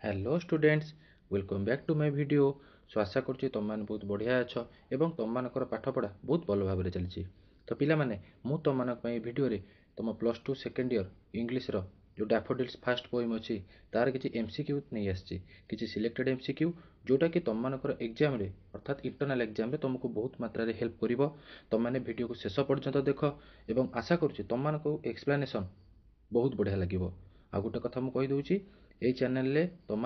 Hello students, welcome back to my video. So आशा करुच्ची तुम मैंने बहुत बढ़िया अच्छ एवं तुम मानकर पाठपढ़ा बहुत भल भाव चलती। तो पिला माने मु तुम भिडियो रे तुम plus two second year English रो जो डैफोडिल्स फास्ट पोएम अच्छी तार किसी एमसीक्यू नहीं आसी किसी सिलेक्टेड एमसीक्यू जोटा कि तुम मानकर एग्जाम रे अर्थात इंटरनल एग्जाम रे तुमको बहुत मात्रा हेल्प करिवो। तुम मैंने वीडियो को शेष पर्यंत देख एवं आशा करुच्ची तुम मानको एक्सप्लेनेशन बहुत बढ़िया लगे। आ गोटे कथा मुझे कहीदे ये चैनल रे तुम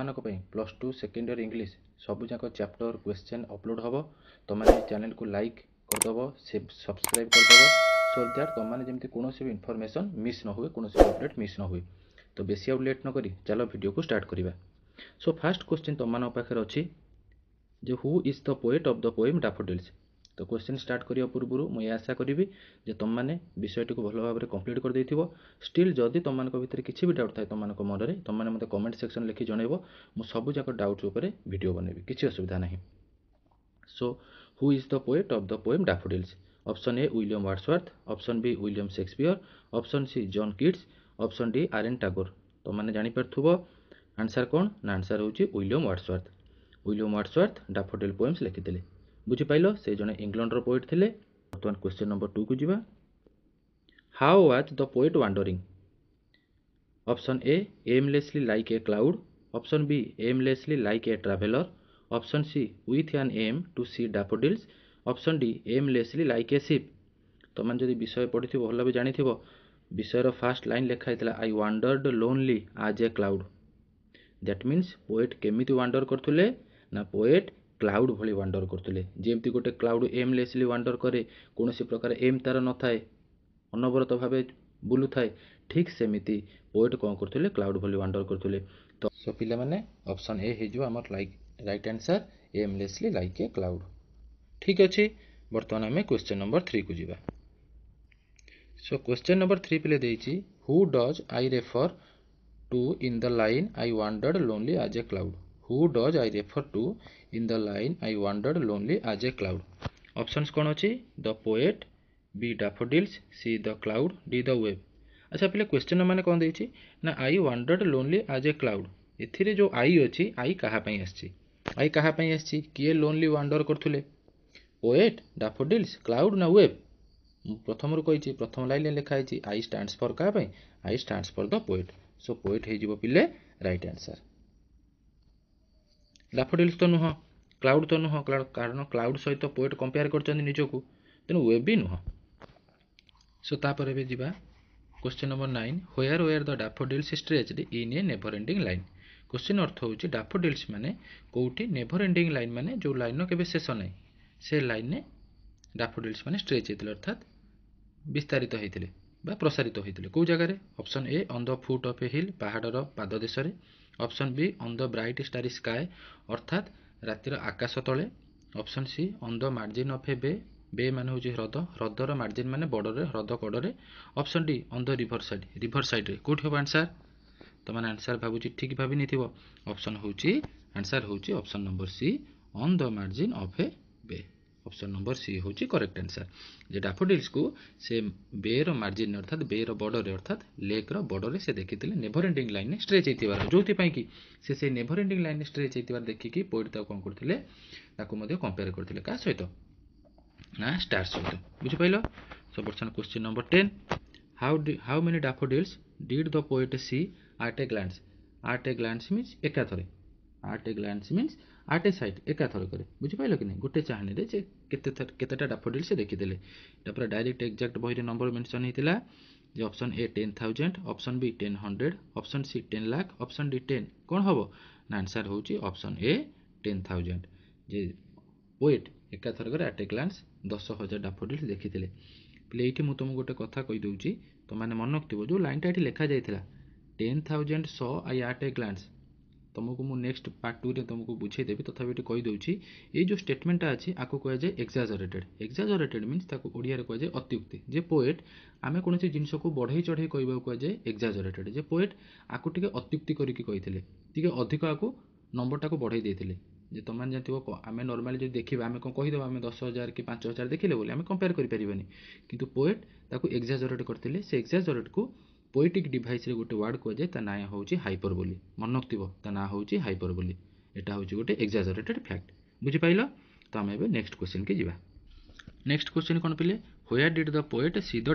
plus two second year English सबूक चैप्टर क्वेश्चन अपलोड हम। तुमने चैनल को लाइक करदेव, सब्सक्राइब करदेव सो दैट तुमने जमी कौन भी इनफॉरमेशन मिस न हुए, कौन भी अपडेट मिस न हुए। तो बेसी आउ लेट न करी चलो वीडियो को स्टार्ट करवा। सो फास्ट क्वेश्चन तुम पाखे अच्छी जे who is the poet of the poem daffodils. तो क्वेश्चन स्टार्ट करने पूर्व मुझे आशा करी जे तुमने विषयटी को भल भाव में कंप्लीट कर देथिबो। स्टिल जदि तुम भितर किसी भी डाउट थाए तुम मन में तुमने मत कमेंट सेक्शन लिखि जनइबो। मु सबु जाक डाउट उपर वीडियो बनैबी, किसी असुविधा नहीं। So who is the poet of the poem daffodils? Option A William Wordsworth, option B William Shakespeare, option C John Keats, option D R N Tagore. तुमने जापर आंसर कौन ना? आंसर हूँ William Wordsworth. William Wordsworth daffodil poems लिखिथिले। बुझिपाइल, से जने इंग्लैंडर poet थिले। बर्तमान क्वेश्चन नंबर 2 को जीवा। How was the poet wandering? Option A aimlessly like a cloud, option B aimlessly like a traveller, option C with an aim to see daffodils, option D aimlessly like a ship. तुम जदि विषय पढ़ी भल भी जानी विषयर fast line लिखाई आई wandered lonely आज ए cloud. That means poet केमिति वांडर करथुले ना पोएट क्लाउड भली वांडर करथुले। जेमती गोटे क्लाउड एमलेसली वांडर करे, कौन प्रकार एम तार न थाए, अनवरत भाव बुलू थाए, ठीक सेमिति पोएट कौन करथुले? क्लाउड भली वांडर करथुले। तो सो पिला माने ऑप्शन ए हे आमर right answer aimlessly like a cloud. ठीक अच्छे, बर्तमान आम क्वेश्चन नंबर 3 को जीवा। सो क्वेश्चन नंबर 3 पिले देइछि who does I refer to in the line I wandered lonely as a cloud. Who does I refer to in the line I wandered lonely as a cloud. Options कौन अच्छी? The poet, B daffodils, C the cloud, D the wave. अच्छा पिले question मैंने कौन देइछि ना I wandered lonely as a cloud. एथिरे जो आई अच्छी आई कहाँ पई आछि? आई कहाँ पई आछि? किए लोनली वांडर करथुले? पोएट, डैफोडिल्स, क्लाउड ना वेव? प्रथम रू कही प्रथम लाइन लिखाई आई स्टैंड्स फॉर क्या? आई stands for the poet. So poet हो पिले राइट आंसर। डैफोडिल्स तो नुह, क्लाउड तो नुह, कारण क्लाउड सहित पोएट कंपेयर कर निजक, तेणु वेव भी नुह। सो तापर भी जीवा question number 9 where were the daffodils stretched in a never ending line. Question अर्थ होची डैफोडिल्स माने कोउटी नेवर एंडिंग लाइन माने जो लाइन केबे शेष नै से लाइन ने डैफोडिल्स माने स्ट्रेच हेतिले अर्थात विस्तारित होते बा प्रसारित होते कौ जगार? Option A on the foot of a hill, पहाड़र पाद देश। Option B on the bright starry sky अर्थात रातिर आकाश तले। Option C on the margin of a bay, bay मान हूँ ह्रद, ह्रदर मार्जिन मान बॉर्डर ह्रद कड़े। Option D on the river side, river side कौट हम आंसर? तो मैंने आंसर भावुँ ठीक भाव नहीं थी। ऑप्शन हूँ आंसर हूँ option number C on the margin of a bay. Option number C हूँ करेक्ट आंसर। जे डैफोडिल्स को से बेर मार्जिन अर्थात बेर बॉर्डर अर्थात लेक बॉर्डर से देखी नेवर एंडिंग लाइन स्ट्रेच होती जो कि से नेवर एंडिंग लाइन स्ट्रेच होती देखिकी पोएट कौन करते कंपेयर करते क्या सहित ना स्टार सहित। बुझिपाल। सो बर्तमान question number 10 how many daffodils did the poet see at a glance. At a glance means एकाथरे, at a glance means at a sight एकाथर करे। बुझिपाल कि नहीं? गोटे चाहनी रे केतेटा डैफोडिल से देखीदेले पूरा डायरेक्ट एक्जाक्ट बही नंबर मेंशन होता। जे option A 10,000, option B 10,100, option C 10 lakh, option D 10 कौन हम ना? आंसर हूँ ऑप्शन ए 10,000। जे पोएट एकाथर एट ए ग्लांस 10,000 डैफोडिल्स देखी। ये मुझे तुमको गोटे कथा कहीदे तुमने मन रखियो जो लाइनटा ये लिखा जाता 10,000 saw I at a glance. तुमको मुझे नेक्स्ट पार्ट 2 रे तुमको बुझेदेवी तथापि ये कहीदे ये जो स्टेटमेंटा अच्छी आपको कहुए एक्जाजरेटेड। एक्जाजरेटेड मीन्स ओडिया कहुए अत्युक्ति। जे पोएट आम कौन जिनस को बढ़ई चढ़ई कह कहुए एक्जाजरेटेड। जे पोएट आपको टे अत्युक्ति करके अधिक आपको नंबरटा को बढ़ई देते। जे तुम जानते आम नॉर्मली जो देखा आम कौन कहीदेव आम 10,000 कि 5,000 देखिले बोली आम कंपेयर करें, किंतु पोएट ताको एक्जाजरेट करते। से एक्जाजरेट को पोएटिक डिवाइस रे गोटे वर्ड को जाए ता ना होची हाइपरबोली मन रखिबो ता ना होची हाइपरबोली एटा होची गोटे एक्जाजरेटेड फैक्ट बुझि पाइलो तो हम एबे नेक्स्ट क्वेश्चन के जिबा नेक्स्ट क्वेश्चन कोन पिले where did the poet see the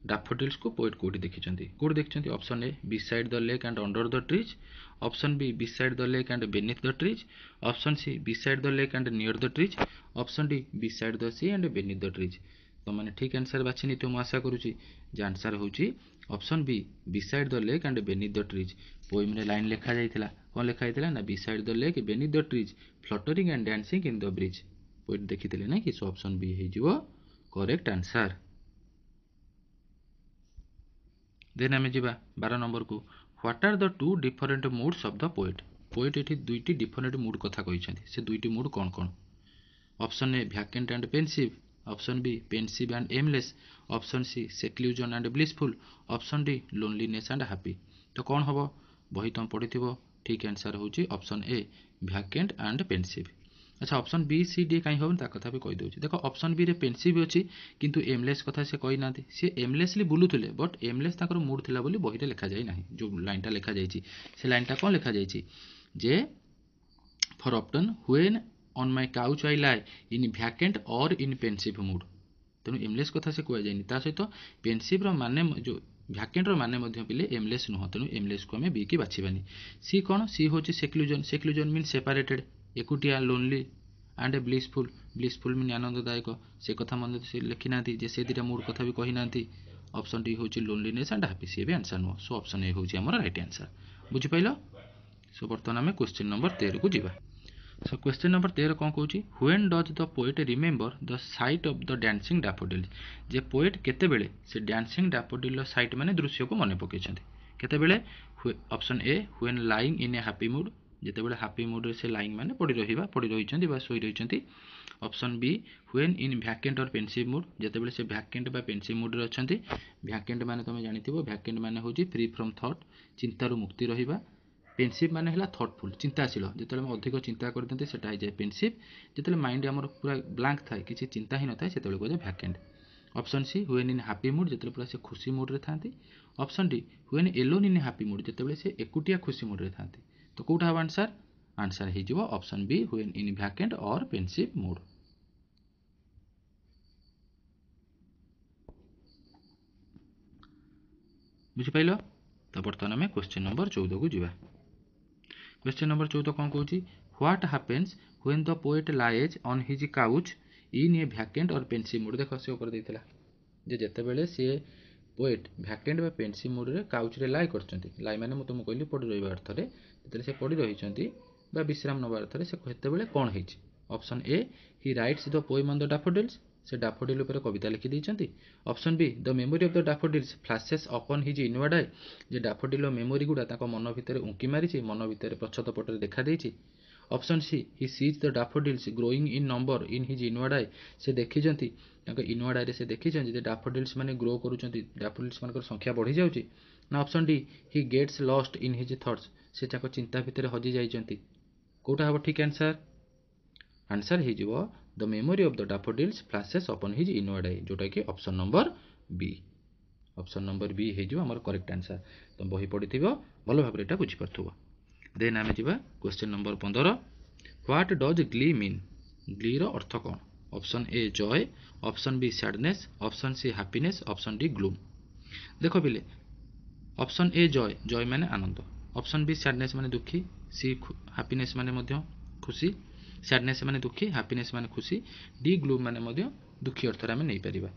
daffodils को पोएट कोठी देखिचंती कोठी देखिचंती option A beside the lake and under the trees option B beside the lake and beneath the trees option C beside the lake and near the trees option D beside the sea and beneath the trees तो मैंने ठीक answer बाछि नि तो मु आशा करूची जे answer होची option B beside the lake and beneath the trees poem रे लाइन लिखा जाइथिला कोन लिखा जाइथिला ना beside the lake beneath the trees fluttering and dancing in the breeze poet देखिथिले ना कि सो ऑप्शन बी हे जिवो करेक्ट आंसर देन आमे जिबा 12 नंबर को what are the two different moods of the poet poet एठी दुईटी डिफरेंट मूड कथा कहिसंती से दुईटी मूड कोन कोन option A vacant and pensive option B pensive and aimless option C seclusion and blissful option D loneliness and happy तो कौन हम बही तुम पढ़ी ठीक आंसर होची option A vacant and pensive अच्छा ऑप्शन बी सी डी कहीं हम कथा भी कही दूसरी देख ऑप्शन बी रे पेंसिव अच्छी किंतु एमलेस कथा से कही ना सी aimlessly बुलूले but aimless Takar mood थिला बोली बही रे लिखा जाई नाही जो लाइनटा लिखा जाइए से लाइनटा कौन लिखा जाइए J for often when on my couch I lie in vacant और इन पेंसिव मूड तेणु एमलेस कथा से कह जाए सहित पेंसिव रे जो वैकेंट माने मध्य पिले एमलेस नुह तेणु एमलेस को आम बी की बाछिबानी सी कौन सी हूँ सेक्लूजन मीन सेपरेटेड एकुटिया लोनली एंड ब्लिसफुल मीन आनंददायक से कथा मन से लिखी ना से दुटा मूड कथा भी कही ना ऑप्शन डी हूँ लोनलीनेस एंड हैप्पी सी भी आंसर नुह सो ऑप्शन ए हूँ आम राइट आंसर बुझिपाल सो बर्तमान आम क्वेश्चन नंबर 13 को जीवा सो क्वेश्चन नंबर 13 कौन कहूँ when does the poet remember the sight of the dancing daffodil जे पोएट केतेबेले से डांसिंग डैफोडिल साइट माने दृश्य को मन पकईछंती केतेबेले option A when lying in a happy mood जेतेबेले हैप्पी मूड रे से लाइंग माने पड़ी रहिछंती बा सोई रहिछंती option B when in vacant और पेंसिव मूड जेतेबेले से वैकेंट बा पेंसिव मूड रे अछंती वैकेंट माने तमे जानिथिबो वैकेंट माने होची फ्री फ्रॉम थॉट चिंतारू मुक्ति रहिबा पेंसिव माने हला थॉटफुल चिंताशील जेतेबेले हम अधिक चिंता करदंते सेटा हो जाए पेंसिव जेतेबेले माइंड हमर पूरा ब्लैंक थाए किछि चिंता ही न थाए सेतेबेले को जाए vacant option C when in happy mood जेतेबेले पूरा से खुशी मूड रे थांती option D when alone in happy mood जेतेबेले से एकुटिया खुशी मूड रे थांती तो कोटा हबा आंसर हे जिवो option B when in vacant और पेंसिव मूड बुझि पाइलो तो बर्तमान में क्वेश्चन नंबर 14 को जीवा क्वेश्चन नंबर 14 कौन कहूँ what happens when the poet lies on his couch in A vacant और पेंसिव मूड देख से ऊपर देइथिला जे जेतेबेले से पोएट वैकेंट बा पेंसिव मूड रे काउच रे लाई करचंती लाई माने मु तुमको कहली पड़ी रहिबा अर्थ रे जेतेले से पड़ी रहिचंती बा विश्राम नबा अर्थ रे से केतेबेले कोन हेछि option A he writes the poem on the daffodils से डैफोडिल ऊपर कविता लिखि देइचंती option B the memory of the daffodils flashes upon his inward eye जे डैफोडिल मेमोरी गुडा ताको मन भितर उंकी मारिछि मन भितर पछत पटरे देखा देइछि option C he sees the daffodils growing in number in his inward eye से देखिचंती ताको इनवर्ड आई रे से देखिचंती जे डैफोडिल्स माने ग्रो करूचंती डैफोडिल्स मानकर संख्या बढ़ी जाउछि ना option D he gets lost in his thoughts से ताको चिंता भितर हजि जाइचंती कोटा हबो ठीक आंसर हे जिवो the memory of the daffodils flashes upon his inward आई जोटा कि ऑप्शन नंबर बी हे जिवो हमर करेक्ट आंसर तो बही पढ़िथिबो भलो भाबरे एटा बुझि परथुबो देन आमे जिबा question number 15 what does glee mean glee रो अर्थ कोन option A joy option B sadness option C happiness option D gloom देखो बिले ऑप्शन ए जॉय माने आनंद ऑप्शन बी सैडनेस माने दुखी सी हैप्पीनेस माने मध्य खुशी सैडनेस माने दुखी हैप्पीनेस माने खुशी डी ग्लूम माने मध्य दुखी अर्थ रे आमे नै परिबा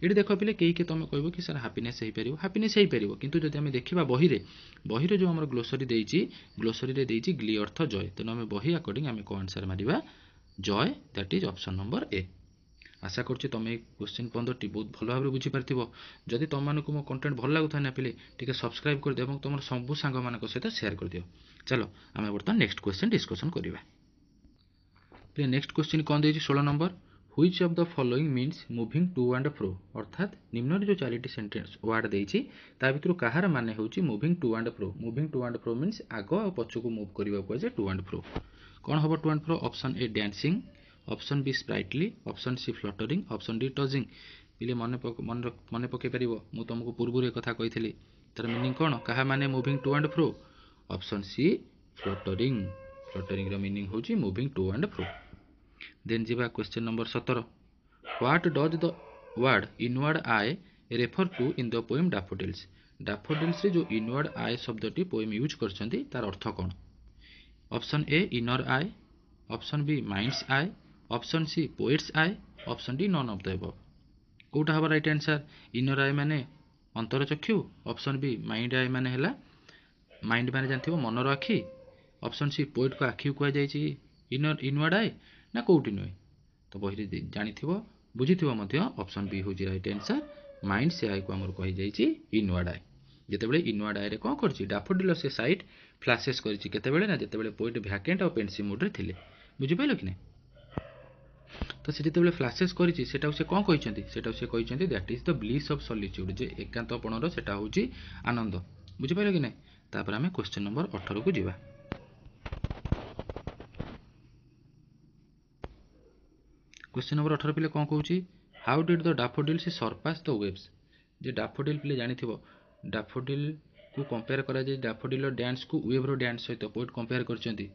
एडी देखो पिले केही के तमे कहबो कि सर हैप्पीनेस हे परिबो किंतु जदि आमे देखिबा बही रे जो हमर ग्लोसरी रे देइची ग्ली अर्थ जॉय तनो आमे बही अकॉर्डिंग आमे को आंसर मारिबा joy that is option number A आशा करछि तमे क्वेश्चन 15 टी बहुत भलो भाबरे बुझी परथिबो जदि तम मानको मो कंटेंट भल लागुथा ना पिले ठीक सब्सक्राइब कर दियो एवं तमर सब सांग मानको सहित शेयर कर दियो चलो आमे बर्तमान नेक्स्ट क्वेश्चन डिस्कशन करिबा प्ले नेक्स्ट क्वेश्चन कौन देइछि 16 नंबर which of the following means moving to and fro अर्थात निम्न जो चारिटी सेंटेंस वर्ड देइछि ता भितरु कहार माने होछि moving to and fro means आगो आ पछकु मूव करिबा को जे टू एंड फ्रो कौन हबो to and fro option A dancing option B sprightly option C fluttering option D touching ପିଲେ ମନେ ପକାଇ ପାରିବ ମୁଁ ତୁମକୁ ପୂର୍ବରୁ ଏ କଥା କହିଥିଲି ତାର ମିନିଂ କ'ଣ କାହା ମାନେ moving to and fro option C fluttering ଫ୍ଲୋଟରିଂର ମିନିଂ ହେଉଛି moving to and fro then ଯିବା question number 17 what does the word inward eye refer to in the poem daffodils ଡାଫୋଡିଲ୍ସରେ ଯେଉଁ ଇନୱାର୍ଡ ଆଏ ଶବ୍ଦଟି ପୋଏମ୍ ୟୁଜ୍ କରିଛନ୍ତି ତାର ଅର୍ଥ କ'ଣ ଅପସନ୍ ଏ ଇନର ଆଏ ଅପସନ୍ ବି ମାଇଣ୍ଡସ୍ ଆଏ ଅପସନ୍ ସି ପୋଏଟ୍ସ ଆଏ option D non of the above କେଉଁଟା ହେବ ରାଇଟ୍ ଆନ୍ସର୍ ଇନର ଆଏ ମାନେ ଅନ୍ତରଚକ୍ଷୁ ଅପସନ୍ ବି ମାଇଣ୍ଡ ଆଏ ମାନେ ହେଲା ମାଇଣ୍ଡ ମାନେ ଜାଣିଥିବ ମନର ଆଖି ଅପସନ୍ ସି ପୋଏଟ୍କୁ ଆଖିକୁ କୁହାଯାଇଛି ଇନୱାର୍ଡ ଆଏ ନା କେଉଁଠି ନୁହେଁ ତ ବହିରେ ଜାଣିଥିବ ବୁଝିଥିବ ମଧ୍ୟ ଅପସନ୍ ବି ହେଉଛି ରାଇଟ୍ ଆନ୍ସର୍ ମାଇଣ୍ଡ ସେ ଆଏକୁ ଆମର କୁହାଯାଇଛି ଇନୱାର୍ଡ ଆଏ ଯେତେବେଳେ ଇନୱାର୍ଡ ଆଏରେ କ'ଣ କରିଛି ଡାଫୋଡିଲ ସେ ସାଇଟ୍ ଫ୍ଲାସେସ୍ କରିଛି କେତେବେଳେ ନା ଯେତେବେଳେ ପୋଏଟ୍ ଭ୍ୟାକେଣ୍ଟ ଆଉ ପେନ୍ସିଭ୍ ମୁଡ୍ରେ ଥିଲେ ବୁଝିପାରିଲ କି ନାହିଁ ତ ସେ ଯେତେବେଳେ ଫ୍ଲାସେସ୍ କରିଛି ସେଟାକୁ ସେ କ'ଣ କହିଛନ୍ତି ସେଟାକୁ ସେ କହିଛନ୍ତି that is the bliss of solitude ଯେ ଏକାନ୍ତପଣର ସେଟା ହେଉଛି ଆନନ୍ଦ ବୁଝିପାରିଲ କି ନାହିଁ ତାପରେ ଆମେ କ୍ୱେଶ୍ଚନ୍ ନମ୍ବର 18କୁ ଯିବା क्वेश्चन नंबर 18 पिले कौन कौची how did the daffodils surpass the waves जे डैफोडिल पिले जानिथिबो डैफोडिल को कंपेयर करा जे डैफोडिल डांस को वेव रो डांस सहित पोएट कंपेयर करचंती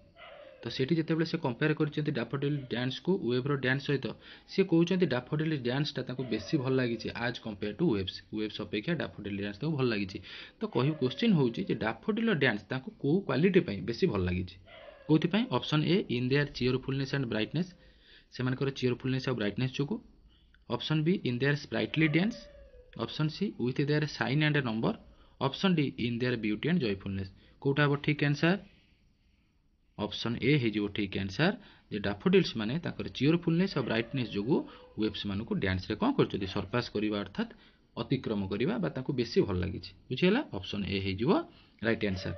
तो सेठी जेतेबेले से कंपेयर करचंती डैफोडिल डांस को वेव रो डांस सहित से कहउचंती डैफोडिल डांस ता ताको बेसी भल लागिछि आज कंपेयर टू वेव्स अपेक्षा डैफोडिल डांस ताको भल लागिछि तो कहि क्वेश्चन होउची जे डैफोडिल डांस ताको को क्वालिटी पई बेसी भल लागिछि कोथि पई option A in their cheerfulness and brightness सेमानकर चीयरफुलनेस और ब्राइटनेस जो option B in their sprightly dance option C with their shine and number option D in their beauty and joyfulness कोटा हम ठीक आंसर ऑप्शन ए हो ठीक answer जे daffodils माने ताकर cheerfulness और ब्राइटनेस जो वेव्स मान को डांस रे कौन कर सरपास करवा अर्थात अतिक्रम करवा बेसी भल लगी बुझीगला ऑप्शन ए हो right answer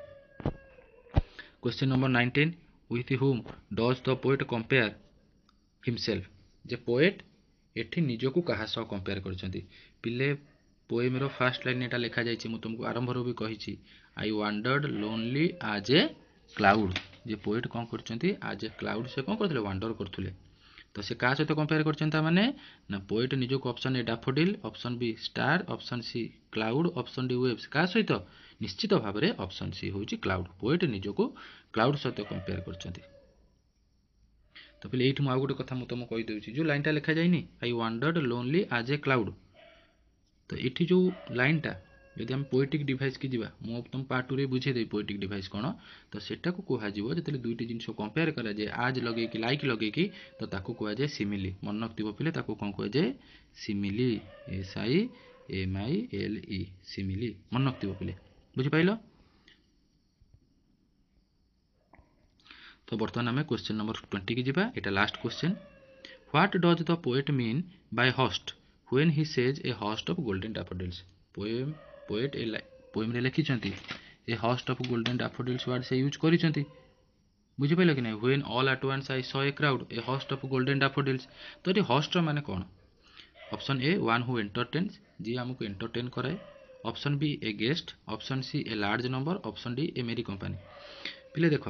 question number 19 with whom does the poet compare himself J poet एठी निजको कहा सह कंपेयर करछंती पिले पोएम रो फर्स्ट लाइन एटा लिखा जायछि मु तुमको आरंभ रो भी कहिछि I wandered lonely as a cloud जे पोएट कोन करछंती एज ए क्लाउड से कोन करथले वांडर करथले तो से का सहित कंपेयर करछंता माने ना पोएट निजको option A daffodil option B star option C cloud option D waves का सहित निश्चित भाव में ऑप्शन सी होछि क्लाउड पोएट निजको क्लाउड सहित कंपेयर करछंती तो पहले ये आउ गोटे कथा तुमको कहीदे जो लाइनटा लिखा जाए I wandered lonely as a cloud तो ये जो लाइनटा जदि आम पोएटिक डिवाइस की जावा मु तुम पार्ट 2 रे बुझेदेवी पोएटिक डिवाइस कौन तो सेटा को कहुव जो दुईटी जिन कंपेयर कराए आज लगे कि लाइक लगे कि तो ताको कहुए सिमिली मन रखिव पे कौन कहुए सिमिली SIMILE सिमिली मन रखिव पे बुझिपाल तो बर्तमान आम क्वेश्चन नंबर 20 की जावा एटा last question what does the poet mean by host when he says a host of golden daffodils poet poem रे लिखिछंती a host of golden daffodils word से यूज करिछंती बुझिपाइल कि नहीं when all at once I saw a crowd a host of golden daffodils तो ये host माने कौन option A one who entertains जी हमको एंटरटेन कराए option B a guest option C A large number option D A मेरी company पिले देख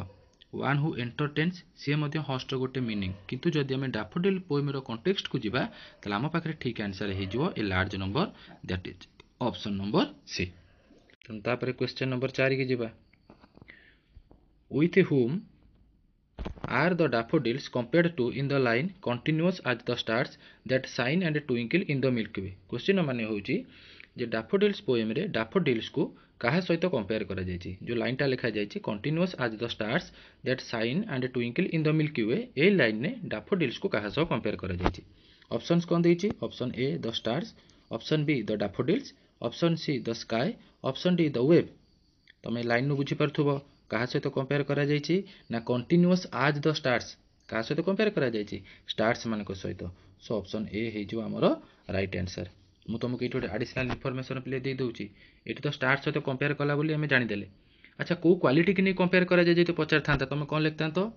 वन हु एंटरटेन्स सी हस्ट गोटे मीनिंग किंतु जदि आम डैफोडिल पोएम कंटेक्स्ट को जीवा ताले आम पाखे ठीक आंसर हो a large number that is option number C तापर क्वेश्चन नंबर 4 की जीवा with whom are the daffodils compared to in the line continuous as the stars that shine and twinkle in the Milky Way question माने होची जे daffodils poem रे daffodils को कहा सहित कंपेयर करा जायछि जो लाइनटा लिखा जायछि continuous as the stars that shine and twinkle in the Milky way A line ने डैफोडिल्स को कहा सह कंपेयर करा जायछि ऑप्शंस कोन देछि option A the stars option B the daffodils option C the sky option D the wave तमे line नु बुझी परथुबो कहा सहित कंपेयर करा जायछि ना कंटिन्यूअस एज द स्टार्स कहा सहित कंपेयर करा जायछि स्टार्स मानक सहित सो ऑप्शन ए हे जो हमर राइट आंसर मु तुमको ये गोटे एडिशनल इनफॉरमेशन प्ले दे दूची ये तो स्टार सहित कंपेयर कला बोली आम जानीदे अच्छा कौ क्वालिटी की नहीं कंपेयर करा जाए तो पचार था तुम कौन लिखता तो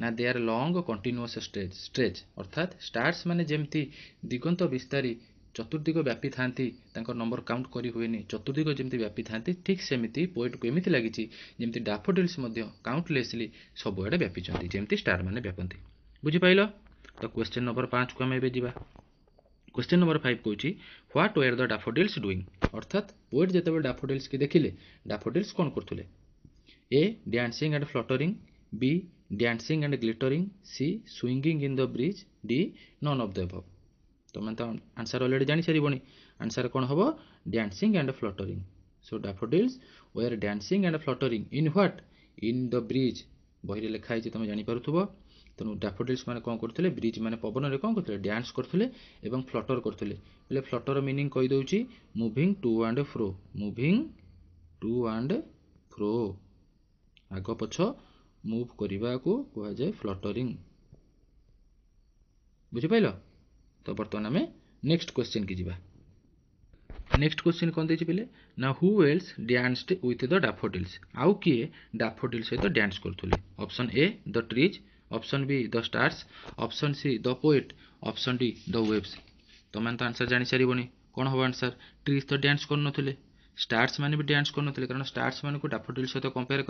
ना they are long continuous stretch अर्थात स्टार्स माने जेमती दिगंत विस्तारी चतुर्दिग व्यापी था नंबर काउंट करी हुए चतुर्दिग जमी व्यापी था ठीक सेमती पोएट को एमती लगी जमी डैफोडिल्स काउंटलेसली सबुआड़े व्यापी जमी स्टार मैंने व्यापती बुझीपाल तो क्वेश्चन नंबर 5 को आम ए क्वेश्चन नंबर 5 कहूँ what were the daffodils doing अर्थात पोएट जितेबाला डैफोडिल्स की देखिले डैफोडिल्स कौन करथुले A dancing and fluttering B dancing and glittering C swinging in the breeze D none of the above तुम तो आंसर ऑलरेडी जानी सारिबनी आंसर कौन हम dancing and fluttering so daffodils were dancing and fluttering in what in the breeze बही लिखाई तुम जापर तेणु डैफोडिल्स मैंने कौन करते ब्रिज मैंने पवन में कौन करते डांस करते फ्लटर करते फ्लटर मीनिंग कहीदे moving to and fro moving to and fro आग पछ मुव करने को कहुए फ्लटरिंग बुझिपाल तो बर्तमान आम नेक्स्ट क्वेश्चन की जीवा नेक्स्ट क्वेश्चन कौन देछि पिले ना who else danced with the daffodils आउ किए डैफोडिल सहित डांस करथुले option A the trees option B the stars option C the poet option D the waves तुम तो आंसर जानी सारिबनी कौन हम आंसर ट्रीज तो डांस कर स्टार्स मैंने भी डांस कर कारण स्टार्स मान को डैफोडिल सहित कंपेयर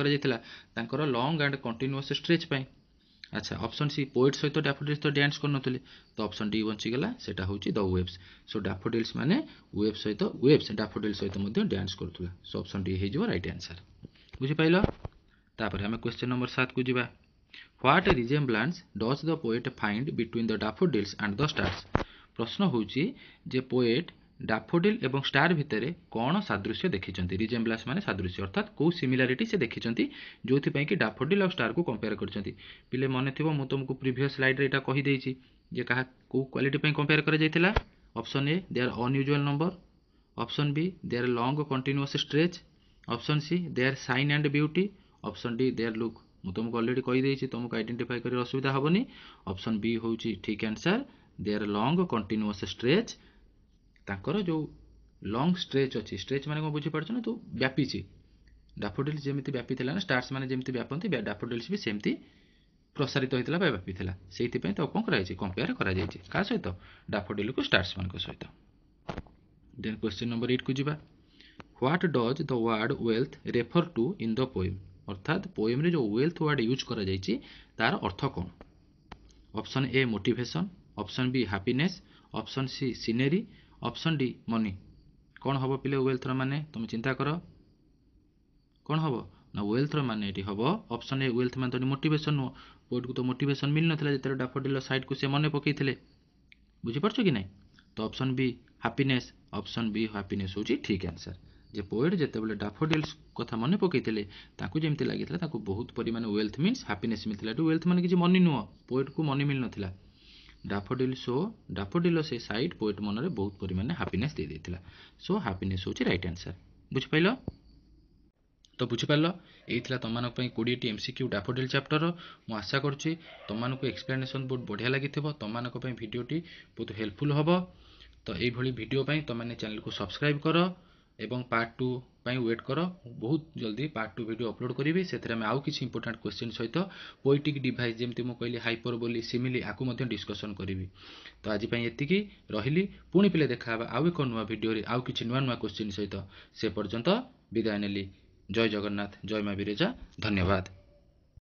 कर लॉन्ग एंड कंटिन्यूअस स्ट्रेच पाई अच्छा ऑप्शन सी पोएट सहित डैफोडिल्स तो डांस कर तो ऑप्शन डी बंचीगला सेटा होची द वेव्स सो डैफोडिल्स माने वेव्स सहित वेव्स डैफोडिल सहित मध्य डांस करथुला सो ऑप्शन डी हे राइट आंसर बुझी पाइलो तापर हमें क्वेश्चन नंबर 7 को जीवा what resemblance does the poet find between the daffodils and the stars प्रश्न होची जे पोएट डैफोडिल एवं स्टार भितर कौन सादृश्य देखिंट रिजेम्बलांस माने सादृश्य अर्थात कौ सिमिलारिटी से देखिंट जो कि डैफोडिल और स्टार को कंपेयर करछंती पिले मने थिबो मु तुमको प्रीवियस स्लाइड रे एटा कहि देछि जे कहा को क्वालिटी पे कंपेयर करा जायतिला option A they are unusual number option B they are long continuous stretch option C they are shine and beauty option D they are look मु तुमको ऑलरेडी कहि देछि तुमको आइडेंटिफाई करे असुविधा हबनी ऑप्शन बी होउची ठीक answer they are long continuous stretch तांकर जो लॉन्ग स्ट्रेच अच्छी स्ट्रेच माने कौन बुझीपार ना तो व्यापी डैफोडिल्स जमी व्यापी ना स्टार्स मैंने जमी व्यापती डैफोडिल्स भी सेमती प्रसारित होता व्यापी से तो कौन कर कंपेयर कर सहित डैफोडिल को स्टार्स मान सहित देन क्वेश्चन नंबर 8 को जीवा what does the word wealth refer to in the poem अर्थात पोएम रे जो वेल्थ वर्ड यूज करा जायछि तार अर्थ कौन option A motivation option B happiness option C scenery option D money कौन हम पिले वेल्थ माने तुम चिंता कर कौन हम ना वेल्थ माने ये हम ऑप्शन ए वेल्थ मान तो मोटिवेशन नुह पोएट को तो मोटिवेशन मिल नाला जो डैफोडिल साइड को से मन पकईले बुझीपार कि ना तो option B happiness option B happiness हूँ ठीक आंसर जे पोएट जितेबाला डैफोडिल्स कथा मन पकईले जमी लगी बहुत परिमाण वेल्थ मीन्स हैप्पीनेस मिलता वेल्थ मान किसी मनी नुह पोएट को मनी मिल नाला डैफोडिल डैफोडिल से साइड पोएट मन में बहुत परिमाण हैप्पीनेस दे देता सो हैप्पीनेस हूँ राइट आंसर बुझिपाल तो बुझिपाल यही तुम 20 एमसीक्यू डैफोडिल चैप्टर मु आशा करुँची तुम एक्सप्लेनेशन बहुत बढ़िया लगी तुम भिडियोटी बहुत हेल्पफुल हम तो यही वीडियो तुमने चैनल को सब्सक्राइब कर एवं पार्ट 2 वेट कर बहुत जल्दी पार्ट 2 वीडियो अपलोड करी से आउ किसी इंपोर्टेंट क्वेश्चन सहित पोएटिक डिवाइस जमी मुझे कहली हाइपरबोली सिमिली आपको डिस्कसन करी तो आज ये रही पुणी पिले देखा आउ एक नुआ वीडियो आउ किसी नुआ नुआ क्वेश्चन सहित से पर्यंत विदाय नेली जय जगन्नाथ जय माँ बिरजा धन्यवाद।